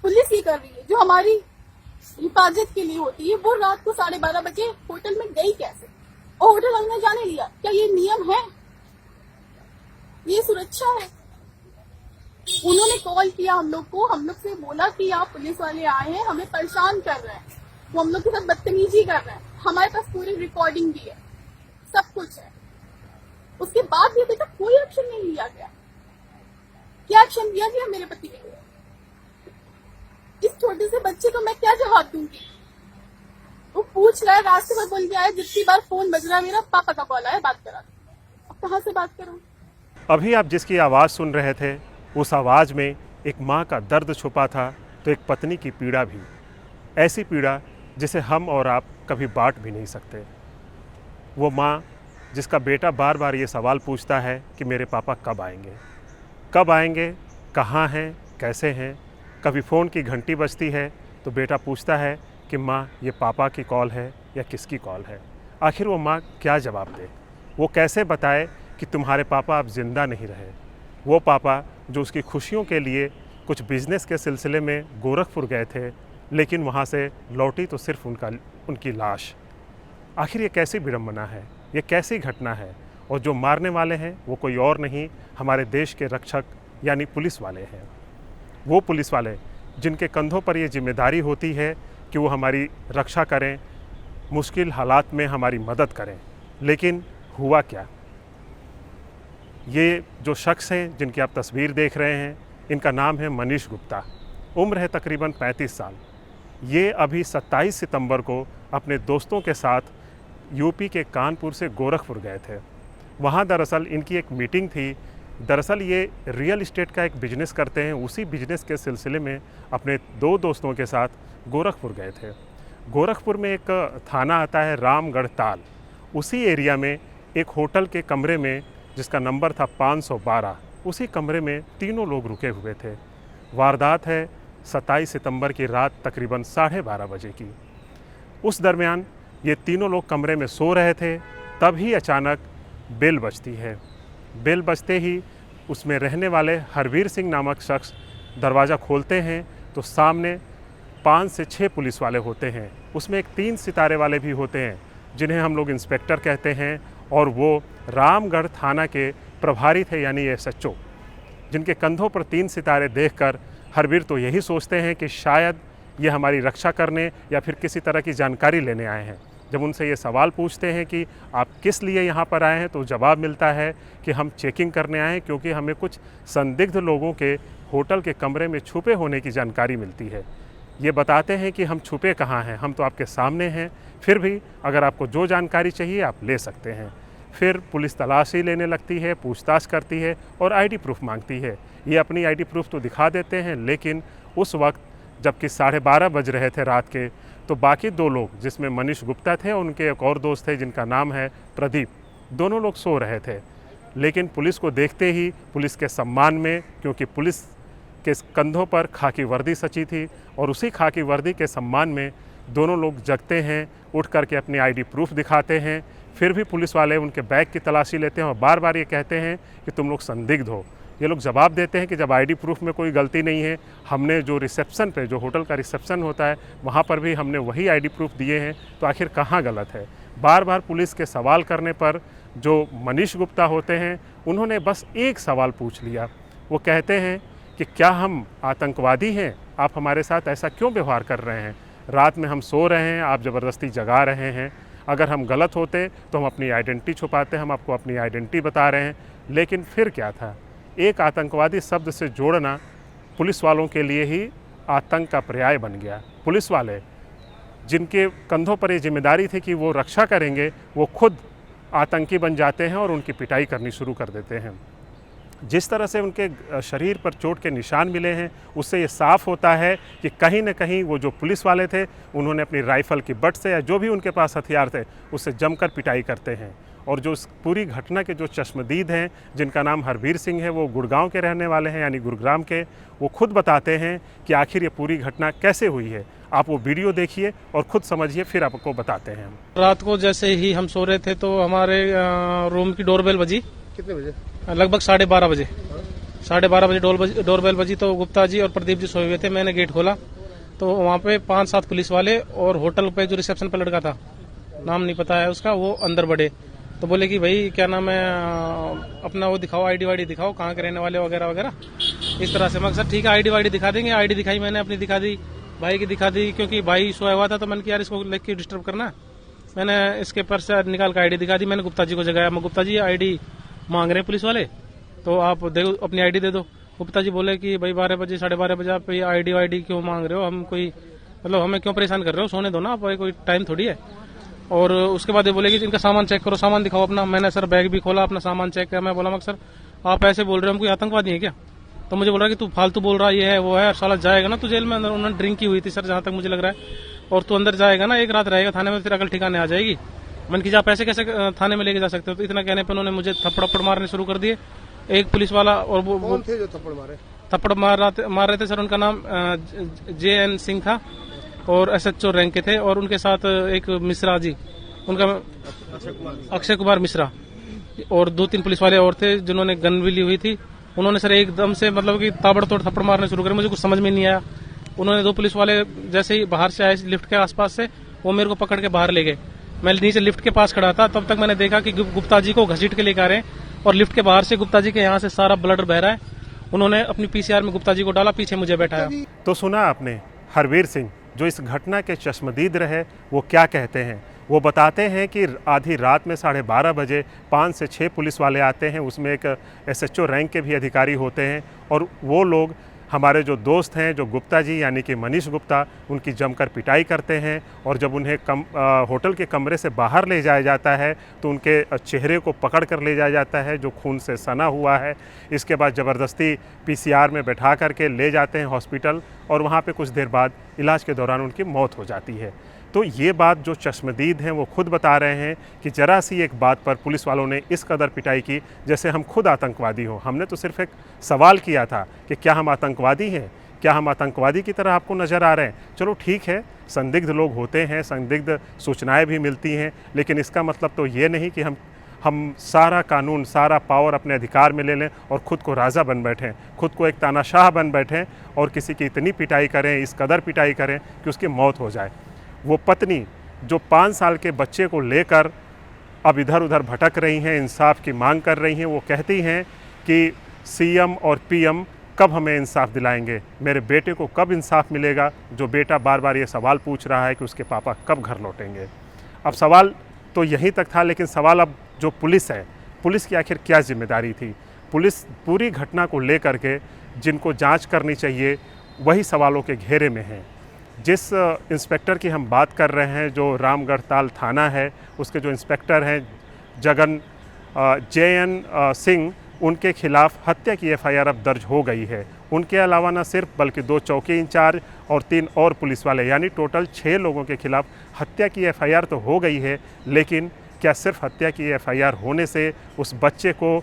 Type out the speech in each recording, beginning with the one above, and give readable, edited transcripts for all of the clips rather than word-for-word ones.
Police ये कर रही है जो हमारी हिफाजत के लिए होती है, वो रात को 12:30 बजे होटल में गई कैसे और होटल वाले ने जाने लिया? क्या ये नियम है? ये सुरक्षा है? उन्होंने कॉल किया हम लोग को, हम लोग से बोला कि आप पुलिस वाले आए हैं, हमें परेशान कर रहे हैं, वो हम लोग के साथ बदतमीजी कर रहे हैं। हमारे पास पूरी रिकॉर्डिंग भी है, सब कुछ है। उसके बाद भी अभी तक कोई एक्शन नहीं लिया गया। क्या एक्शन लिया गया मेरे पति के लिए? इस छोटे से बच्चे को मैं क्या जवाब दूंगी? वो पूछ रहा है, रास्ते पर बोल के आया, जितनी बार फोन बज रहा है मेरा, पापा का कॉल आया, बात करा। अब कहाँ से बात करूं? अभी आप जिसकी आवाज़ सुन रहे थे, उस आवाज़ में एक माँ का दर्द छुपा था, तो एक पत्नी की पीड़ा भी, ऐसी पीड़ा जिसे हम और आप कभी बांट भी नहीं सकते। वो माँ जिसका बेटा बार बार ये सवाल पूछता है कि मेरे पापा कब आएंगे, कहाँ हैं, कैसे हैं। कभी फ़ोन की घंटी बजती है तो बेटा पूछता है कि माँ ये पापा की कॉल है या किसकी कॉल है। आखिर वो माँ क्या जवाब दे? वो कैसे बताए कि तुम्हारे पापा अब ज़िंदा नहीं रहे? वो पापा जो उसकी खुशियों के लिए कुछ बिज़नेस के सिलसिले में गोरखपुर गए थे, लेकिन वहाँ से लौटी तो सिर्फ उनकी लाश। आखिर ये कैसी विडंबना है, ये कैसी घटना है? और जो मारने वाले हैं वो कोई और नहीं, हमारे देश के रक्षक यानी पुलिस वाले हैं। वो पुलिस वाले जिनके कंधों पर ये जिम्मेदारी होती है कि वो हमारी रक्षा करें, मुश्किल हालात में हमारी मदद करें। लेकिन हुआ क्या? ये जो शख्स हैं जिनकी आप तस्वीर देख रहे हैं, इनका नाम है मनीष गुप्ता। उम्र है तकरीबन 35 साल। ये अभी 27 सितंबर को अपने दोस्तों के साथ यूपी के कानपुर से गोरखपुर गए थे। वहाँ दरअसल इनकी एक मीटिंग थी। दरअसल ये रियल इस्टेट का एक बिजनेस करते हैं, उसी बिजनेस के सिलसिले में अपने 2 दोस्तों के साथ गोरखपुर गए थे। गोरखपुर में एक थाना आता है रामगढ़ ताल, उसी एरिया में एक होटल के कमरे में जिसका नंबर था 512, उसी कमरे में तीनों लोग रुके हुए थे। वारदात है 27 सितंबर की रात तकरीबन 12:30 बजे की। उस दरमियान ये तीनों लोग कमरे में सो रहे थे, तभी अचानक बेल बजती है। बेल बजते ही उसमें रहने वाले हरवीर सिंह नामक शख्स दरवाज़ा खोलते हैं तो सामने 5 से 6 पुलिस वाले होते हैं। उसमें एक 3 सितारे वाले भी होते हैं जिन्हें हम लोग इंस्पेक्टर कहते हैं, और वो रामगढ़ थाना के प्रभारी थे यानी SHO, जिनके कंधों पर 3 सितारे देखकर हरवीर तो यही सोचते हैं कि शायद ये हमारी रक्षा करने या फिर किसी तरह की जानकारी लेने आए हैं। जब उनसे ये सवाल पूछते हैं कि आप किस लिए यहाँ पर आए हैं, तो जवाब मिलता है कि हम चेकिंग करने आए हैं, क्योंकि हमें कुछ संदिग्ध लोगों के होटल के कमरे में छुपे होने की जानकारी मिलती है। ये बताते हैं कि हम छुपे कहाँ हैं, हम तो आपके सामने हैं, फिर भी अगर आपको जो जानकारी चाहिए आप ले सकते हैं। फिर पुलिस तलाशी लेने लगती है, पूछताछ करती है और ID प्रूफ मांगती है। ये अपनी ID प्रूफ तो दिखा देते हैं, लेकिन उस वक्त जबकि 12:30 बज रहे थे रात के, तो बाकी 2 लोग जिसमें मनीष गुप्ता थे और उनके एक और दोस्त थे जिनका नाम है प्रदीप, दोनों लोग सो रहे थे। लेकिन पुलिस को देखते ही, पुलिस के सम्मान में, क्योंकि पुलिस के कंधों पर खाकी वर्दी सची थी, और उसी खाकी वर्दी के सम्मान में दोनों लोग जगते हैं, उठ करके अपनी ID प्रूफ दिखाते हैं। फिर भी पुलिस वाले उनके बैग की तलाशी लेते हैं और बार बार ये कहते हैं कि तुम लोग संदिग्ध हो। ये लोग जवाब देते हैं कि जब ID प्रूफ में कोई गलती नहीं है, हमने जो रिसेप्शन पे, जो होटल का रिसेप्शन होता है, वहाँ पर भी हमने वही ID प्रूफ दिए हैं, तो आखिर कहाँ गलत है? बार बार पुलिस के सवाल करने पर जो मनीष गुप्ता होते हैं, उन्होंने बस एक सवाल पूछ लिया। वो कहते हैं कि क्या हम आतंकवादी हैं? आप हमारे साथ ऐसा क्यों व्यवहार कर रहे हैं? रात में हम सो रहे हैं, आप ज़बरदस्ती जगा रहे हैं। अगर हम गलत होते तो हम अपनी आइडेंटिटी छुपाते, हम आपको अपनी आइडेंटिटी बता रहे हैं। लेकिन फिर क्या था? एक आतंकवादी शब्द से जोड़ना पुलिस वालों के लिए ही आतंक का पर्याय बन गया। पुलिस वाले जिनके कंधों पर ये जिम्मेदारी थी कि वो रक्षा करेंगे, वो खुद आतंकी बन जाते हैं और उनकी पिटाई करनी शुरू कर देते हैं। जिस तरह से उनके शरीर पर चोट के निशान मिले हैं, उससे ये साफ़ होता है कि कहीं न कहीं वो जो पुलिस वाले थे, उन्होंने अपनी राइफ़ल की बट से या जो भी उनके पास हथियार थे, उससे जमकर पिटाई करते हैं। और जो इस पूरी घटना के जो चश्मदीद हैं, जिनका नाम हरवीर सिंह है, वो गुड़गांव के रहने वाले हैं यानी गुरुग्राम के, वो खुद बताते हैं कि आखिर ये पूरी घटना कैसे हुई है। आप वो वीडियो देखिए और खुद समझिए, फिर आपको बताते हैं। रात को जैसे ही हम सो रहे थे तो हमारे रूम की डोरबेल बजी। कितने बजे? लगभग 12:30 बजे। 12:30 बजे डोरबेल बजी तो गुप्ता जी और प्रदीप जी सोए हुए थे। मैंने गेट खोला तो वहाँ पे 5-7 पुलिस वाले और होटल पे जो रिसेप्शन पे लड़का था, नाम नहीं पता है उसका, वो अंदर बढ़े तो बोले कि भाई क्या नाम है, अपना वो दिखाओ, आईडी वाईडी दिखाओ, कहाँ के रहने वाले वगैरह वगैरह, इस तरह से। मैं सर ठीक है आईडी वाईडी दिखा देंगे। आईडी दिखाई मैंने, अपनी दिखा दी, भाई की दिखा दी, क्योंकि भाई सोया हुआ था तो मैंने यार इसको लेके डिस्टर्ब करना। मैंने इसके पर्स से निकाल कर आईडी दिखा दी। मैंने गुप्ता जी को जगाया, मैं गुप्ता जी आईडी मांग रहे हैं पुलिस वाले, तो आप दे अपनी आईडी दे दो। गुप्ता जी बोले कि भाई 12 बजे 12:30 बजे आप ये आईडी वाईडी क्यों मांग रहे हो, हम कोई मतलब हमें क्यों परेशान कर रहे हो, सोने दो ना आप, कोई टाइम थोड़ी है। और उसके बाद ये बोले कि इनका सामान चेक करो, सामान दिखाओ अपना। मैंने सर बैग भी खोला, अपना सामान चेक किया। मैं बोला मगर सर आप ऐसे बोल रहे हो, हम कोई आतंकवादी है क्या? तो मुझे बोल रहा है कि तू फालतू बोल रहा है, ये है वो है, साला जाएगा ना तू जेल में। अंदर उन्होंने ड्रिंक की हुई थी सर, जहां तक मुझे लग रहा है, और तू अंदर जाएगा ना, एक रात रहेगा थाने में, फिर अकल ठिकाने आ जाएगी। मन की आप ऐसे कैसे थाने में लेके जा सकते हो? तो इतना कहने पर उन्होंने मुझे थप्पड़ मारने शुरू कर दिए। एक पुलिस वाला और वो कौन थे जो थप्पड़ मारे? थप्पड़ मार रहे थे सर, उनका नाम JN सिंह था और SHO रैंक के थे, और उनके साथ एक मिश्रा जी, उनका अक्षय कुमार मिश्रा, और 2-3 पुलिस वाले और थे जिन्होंने गन भी ली हुई थी। उन्होंने सर एकदम से मतलब कि ताबड़तोड़ थप्पड़ मारने शुरू करे, मुझे कुछ समझ में नहीं आया। उन्होंने 2 पुलिस वाले जैसे ही बाहर से आए लिफ्ट के आसपास से, वो मेरे को पकड़ के बाहर ले गए। मैं नीचे लिफ्ट के पास खड़ा था, तब तक मैंने देखा कि गुप्ता जी को घसीट के लेकर आ रहे हैं, और लिफ्ट के बाहर से गुप्ता जी के यहाँ से सारा ब्लड बह रहा है। उन्होंने अपनी PCR में गुप्ता जी को डाला, पीछे मुझे बैठाया। तो सुना आपने हरवीर सिंह जो इस घटना के चश्मदीद रहे, वो क्या कहते हैं। वो बताते हैं कि आधी रात में 12:30 बजे 5 से 6 पुलिस वाले आते हैं, उसमें एक SHO रैंक के भी अधिकारी होते हैं, और वो लोग हमारे जो दोस्त हैं, जो गुप्ता जी यानी कि मनीष गुप्ता, उनकी जमकर पिटाई करते हैं। और जब उन्हें होटल के कमरे से बाहर ले जाया जाता है तो उनके चेहरे को पकड़ कर ले जाया जाता है जो खून से सना हुआ है। इसके बाद ज़बरदस्ती PCR में बैठा करके ले जाते हैं हॉस्पिटल, और वहाँ पे कुछ देर बाद इलाज के दौरान उनकी मौत हो जाती है। तो ये बात जो चश्मदीद हैं वो खुद बता रहे हैं कि जरा सी एक बात पर पुलिस वालों ने इस कदर पिटाई की जैसे हम खुद आतंकवादी हों। हमने तो सिर्फ एक सवाल किया था कि क्या हम आतंकवादी हैं, क्या हम आतंकवादी की तरह आपको नज़र आ रहे हैं? चलो ठीक है, संदिग्ध लोग होते हैं, संदिग्ध सूचनाएं भी मिलती हैं, लेकिन इसका मतलब तो ये नहीं कि हम सारा कानून, सारा पावर अपने अधिकार में ले लें और ख़ुद को राजा बन बैठें, खुद को एक तानाशाह बन बैठें और किसी की इतनी पिटाई करें, इस कदर पिटाई करें कि उसकी मौत हो जाए। वो पत्नी जो 5 साल के बच्चे को लेकर अब इधर उधर भटक रही हैं, इंसाफ की मांग कर रही हैं, वो कहती हैं कि CM और PM कब हमें इंसाफ दिलाएंगे, मेरे बेटे को कब इंसाफ मिलेगा, जो बेटा बार बार ये सवाल पूछ रहा है कि उसके पापा कब घर लौटेंगे। अब सवाल तो यहीं तक था, लेकिन सवाल अब जो पुलिस है, पुलिस की आखिर क्या जिम्मेदारी थी? पुलिस पूरी घटना को लेकर के जिनको जांच करनी चाहिए वही सवालों के घेरे में हैं। जिस इंस्पेक्टर की हम बात कर रहे हैं, जो रामगढ़ ताल थाना है, उसके जो इंस्पेक्टर हैं JN सिंह, उनके खिलाफ हत्या की FIR अब दर्ज हो गई है। उनके अलावा न सिर्फ बल्कि 2 चौकी इंचार्ज और 3 और पुलिस वाले, यानी टोटल 6 लोगों के खिलाफ हत्या की FIR तो हो गई है। लेकिन क्या सिर्फ हत्या की FIR होने से उस बच्चे को,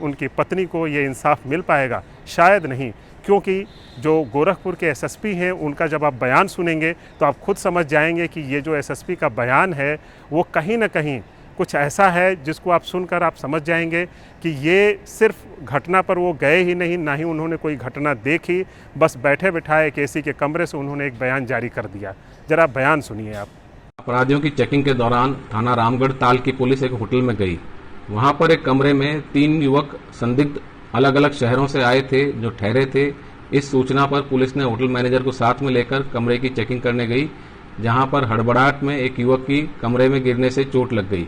उनकी पत्नी को ये इंसाफ मिल पाएगा? शायद नहीं, क्योंकि जो गोरखपुर के SSP हैं, उनका जब आप बयान सुनेंगे तो आप खुद समझ जाएंगे कि ये जो SSP का बयान है वो कहीं ना कहीं कुछ ऐसा है जिसको आप सुनकर आप समझ जाएंगे कि ये सिर्फ घटना पर वो गए ही नहीं, ना ही उन्होंने कोई घटना देखी, बस बैठे बिठाए एक AC के कमरे से उन्होंने एक बयान जारी कर दिया। जरा बयान सुनिए आप। अपराधियों की चेकिंग के दौरान थाना रामगढ़ ताल की पुलिस एक होटल में गई। वहां पर एक कमरे में 3 युवक संदिग्ध अलग अलग शहरों से आए थे जो ठहरे थे। इस सूचना पर पुलिस ने होटल मैनेजर को साथ में लेकर कमरे की चेकिंग करने गई, जहां पर हड़बड़ाहट में एक युवक की कमरे में गिरने से चोट लग गई।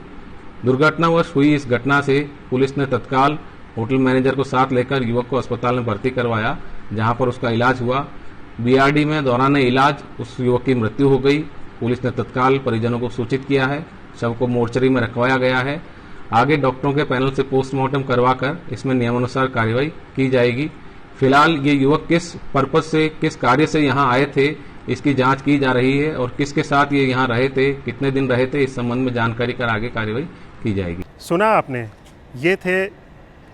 दुर्घटनावश हुई इस घटना से पुलिस ने तत्काल होटल मैनेजर को साथ लेकर युवक को अस्पताल में भर्ती करवाया, जहां पर उसका इलाज हुआ। BRD में दौरान इलाज उस युवक की मृत्यु हो गई। पुलिस ने तत्काल परिजनों को सूचित किया है, शव को मोर्चरी में रखवाया गया है। आगे डॉक्टरों के पैनल से पोस्टमार्टम करवाकर इसमें नियमानुसार कार्रवाई की जाएगी। फिलहाल ये युवक किस पर्पज से, किस कार्य से यहाँ आए थे, इसकी जांच की जा रही है, और किसके साथ ये यहाँ रहे थे, कितने दिन रहे थे, इस संबंध में जानकारी कर आगे कार्रवाई की जाएगी। सुना आपने, ये थे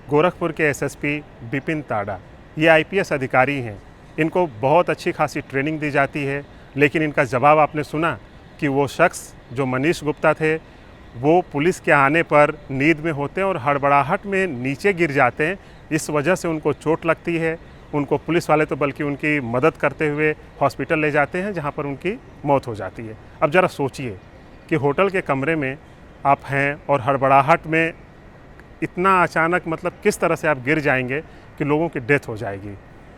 गोरखपुर के SSP बिपिन ताड़ा। ये IPS अधिकारी हैं, इनको बहुत अच्छी खासी ट्रेनिंग दी जाती है, लेकिन इनका जवाब आपने सुना कि वो शख्स जो मनीष गुप्ता थे, वो पुलिस के आने पर नींद में होते हैं और हड़बड़ाहट में नीचे गिर जाते हैं। इस वजह से उनको चोट लगती है। उनको पुलिस वाले तो बल्कि उनकी मदद करते हुए हॉस्पिटल ले जाते हैं, जहाँ पर उनकी मौत हो जाती है। अब ज़रा सोचिए कि होटल के कमरे में आप हैं और हड़बड़ाहट में इतना अचानक मतलब किस तरह से आप गिर जाएंगे कि लोगों की डेथ हो जाएगी।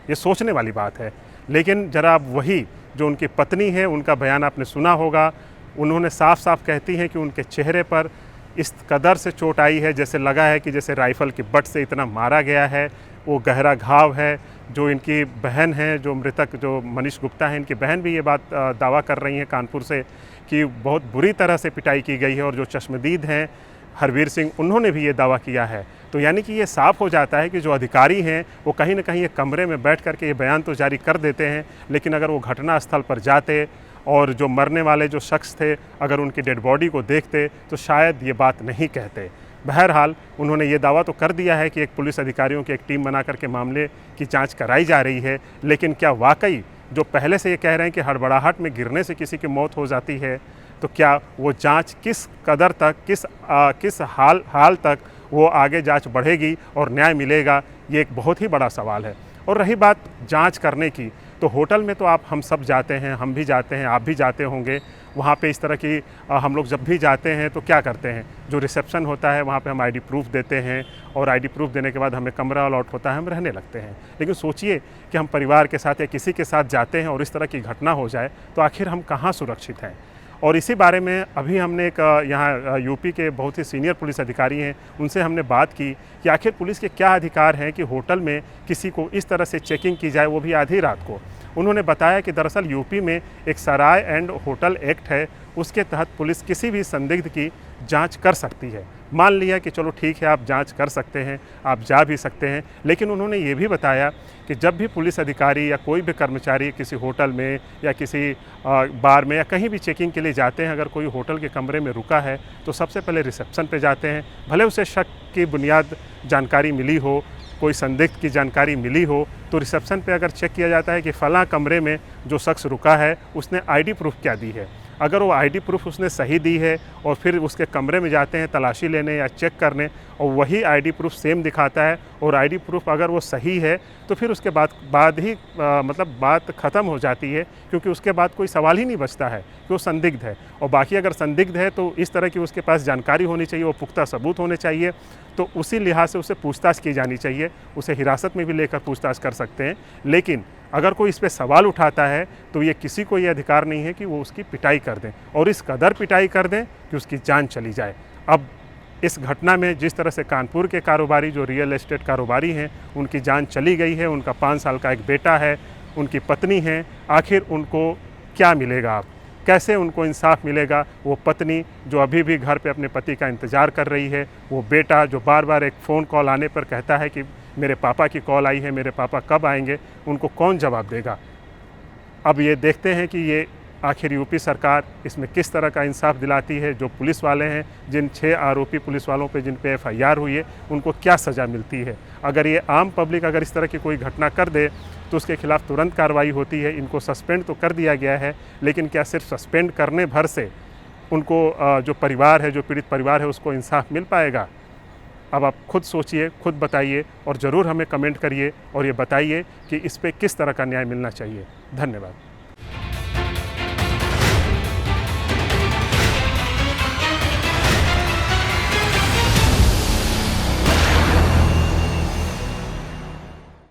ये सोचने वाली बात है। लेकिन ज़रा आप वही जो उनकी पत्नी है, उनका बयान आपने सुना होगा। उन्होंने साफ साफ कहती हैं कि उनके चेहरे पर इस कदर से चोट आई है, जैसे लगा है कि जैसे राइफ़ल की बट से इतना मारा गया है। वो गहरा घाव है। जो इनकी बहन है, जो मृतक जो मनीष गुप्ता है, इनकी बहन भी ये बात दावा कर रही हैं कानपुर से कि बहुत बुरी तरह से पिटाई की गई है। और जो चश्मदीद हैं हरवीर सिंह, उन्होंने भी ये दावा किया है। तो यानी कि ये साफ़ हो जाता है कि जो अधिकारी हैं वो कहीं ना कहीं एक कमरे में बैठ कर के ये बयान तो जारी कर देते हैं, लेकिन अगर वो घटना स्थल पर जाते और जो मरने वाले जो शख्स थे अगर उनकी डेड बॉडी को देखते तो शायद ये बात नहीं कहते। बहरहाल उन्होंने ये दावा तो कर दिया है कि एक पुलिस अधिकारियों की एक टीम बना करके मामले की जांच कराई जा रही है, लेकिन क्या वाकई जो पहले से ये कह रहे हैं कि हड़बड़ाहट में गिरने से किसी की मौत हो जाती है, तो क्या वो जांच किस कदर तक किस हाल तक वो आगे जांच बढ़ेगी और न्याय मिलेगा, ये एक बहुत ही बड़ा सवाल है। और रही बात जांच करने की, तो होटल में तो हम सब जाते हैं, हम भी जाते हैं, आप भी जाते होंगे। वहाँ पे इस तरह की हम लोग जब भी जाते हैं तो क्या करते हैं, जो रिसेप्शन होता है वहाँ पे हम आईडी प्रूफ देते हैं और आईडी प्रूफ देने के बाद हमें कमरा अलॉट होता है, हम रहने लगते हैं। लेकिन सोचिए कि हम परिवार के साथ या किसी के साथ जाते हैं और इस तरह की घटना हो जाए तो आखिर हम कहाँ सुरक्षित हैं। और इसी बारे में अभी हमने एक यहाँ यूपी के बहुत ही सीनियर पुलिस अधिकारी हैं, उनसे हमने बात की कि आखिर पुलिस के क्या अधिकार हैं कि होटल में किसी को इस तरह से चेकिंग की जाए, वो भी आधी रात को। उन्होंने बताया कि दरअसल यूपी में एक सराय एंड होटल एक्ट है, उसके तहत पुलिस किसी भी संदिग्ध की जांच कर सकती है। मान लिया कि चलो ठीक है, आप जांच कर सकते हैं, आप जा भी सकते हैं, लेकिन उन्होंने ये भी बताया कि जब भी पुलिस अधिकारी या कोई भी कर्मचारी किसी होटल में या किसी बार में या कहीं भी चेकिंग के लिए जाते हैं, अगर कोई होटल के कमरे में रुका है तो सबसे पहले रिसेप्शन पे जाते हैं। भले उसे शक की बुनियाद जानकारी मिली हो, कोई संदिग्ध की जानकारी मिली हो, तो रिसेप्शन पे अगर चेक किया जाता है कि फ़लाँ कमरे में जो शख्स रुका है उसने आईडी प्रूफ क्या दी है। अगर वो आईडी प्रूफ उसने सही दी है और फिर उसके कमरे में जाते हैं तलाशी लेने या चेक करने और वही आईडी प्रूफ सेम दिखाता है और आईडी प्रूफ अगर वो सही है तो फिर उसके बाद ही मतलब बात ख़त्म हो जाती है, क्योंकि उसके बाद कोई सवाल ही नहीं बचता है कि वो संदिग्ध है। और बाकी अगर संदिग्ध है तो इस तरह की उसके पास जानकारी होनी चाहिए, वो पुख्ता सबूत होने चाहिए, तो उसी लिहाज से उसे पूछताछ की जानी चाहिए। उसे हिरासत में भी लेकर पूछताछ कर सकते हैं। लेकिन अगर कोई इस पर सवाल उठाता है तो ये किसी को ये अधिकार नहीं है कि वो उसकी पिटाई कर दें और इस कदर पिटाई कर दें कि उसकी जान चली जाए। अब इस घटना में जिस तरह से कानपुर के कारोबारी जो रियल एस्टेट कारोबारी हैं उनकी जान चली गई है, उनका 5 साल का एक बेटा है, उनकी पत्नी है, आखिर उनको क्या मिलेगा, आप कैसे उनको इंसाफ मिलेगा। वो पत्नी जो अभी भी घर पे अपने पति का इंतज़ार कर रही है, वो बेटा जो बार बार एक फ़ोन कॉल आने पर कहता है कि मेरे पापा की कॉल आई है, मेरे पापा कब आएंगे, उनको कौन जवाब देगा। अब ये देखते हैं कि ये आखिर यूपी सरकार इसमें किस तरह का इंसाफ दिलाती है। जो पुलिस वाले हैं, जिन 6 आरोपी पुलिस वालों पे जिन पे FIR हुई है, उनको क्या सज़ा मिलती है। अगर ये आम पब्लिक अगर इस तरह की कोई घटना कर दे तो उसके खिलाफ़ तुरंत कार्रवाई होती है। इनको सस्पेंड तो कर दिया गया है, लेकिन क्या सिर्फ सस्पेंड करने भर से उनको जो परिवार है, जो पीड़ित परिवार है, उसको इंसाफ मिल पाएगा। अब आप खुद सोचिए, खुद बताइए और ज़रूर हमें कमेंट करिए और ये बताइए कि इस पे किस तरह का न्याय मिलना चाहिए। धन्यवाद।